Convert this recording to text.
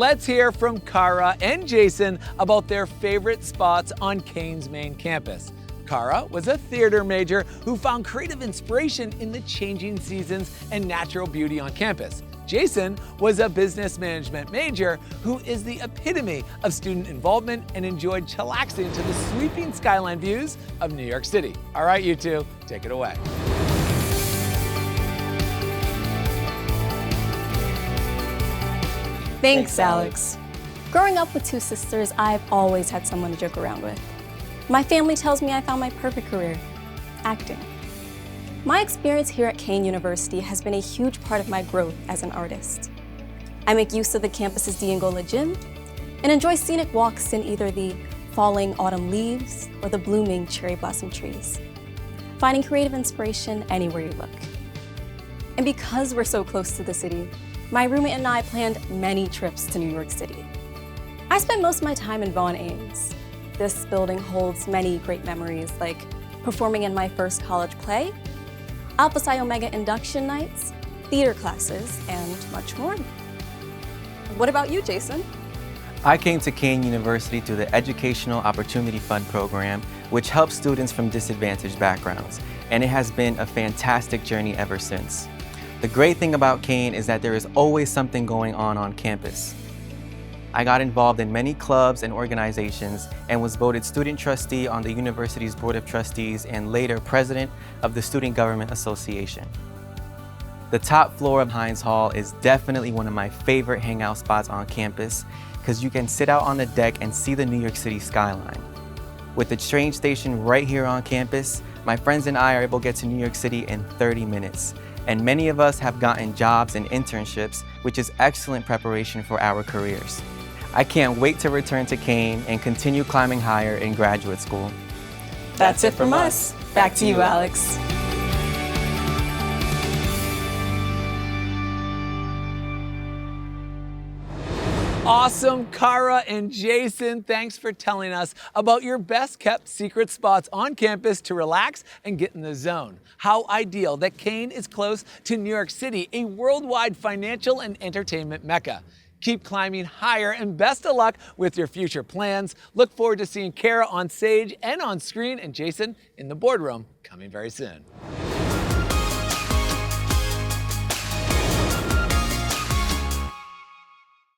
Let's hear from Kara and Jason about their favorite spots on Kean's main campus. Kara was a theater major who found creative inspiration in the changing seasons and natural beauty on campus. Jason was a business management major who is the epitome of student involvement and enjoyed chillaxing to the sweeping skyline views of New York City. All right, you two, take it away. Thanks, Alex. Growing up with two sisters, I've always had someone to joke around with. My family tells me I found my perfect career, acting. My experience here at Kean University has been a huge part of my growth as an artist. I make use of the campus's Diangola gym and enjoy scenic walks in either the falling autumn leaves or the blooming cherry blossom trees, finding creative inspiration anywhere you look. And because we're so close to the city, my roommate and I planned many trips to New York City. I spent most of my time in Vaughan Ames. This building holds many great memories, like performing in my first college play, Alpha Psi Omega induction nights, theater classes, and much more. What about you, Jason? I came to Kean University through the Educational Opportunity Fund program, which helps students from disadvantaged backgrounds, and it has been a fantastic journey ever since. The great thing about Kean is that there is always something going on campus. I got involved in many clubs and organizations and was voted student trustee on the university's board of trustees and later president of the Student Government Association. The top floor of Heinz Hall is definitely one of my favorite hangout spots on campus because you can sit out on the deck and see the New York City skyline. With the train station right here on campus, my friends and I are able to get to New York City in 30 minutes. And many of us have gotten jobs and internships, which is excellent preparation for our careers. I can't wait to return to Kean and continue climbing higher in graduate school. That's it from us. Back to you, Alex. Awesome, Kara and Jason. Thanks for telling us about your best kept secret spots on campus to relax and get in the zone. How ideal that Kean is close to New York City, a worldwide financial and entertainment mecca. Keep climbing higher and best of luck with your future plans. Look forward to seeing Kara on stage and on screen and Jason in the boardroom coming very soon.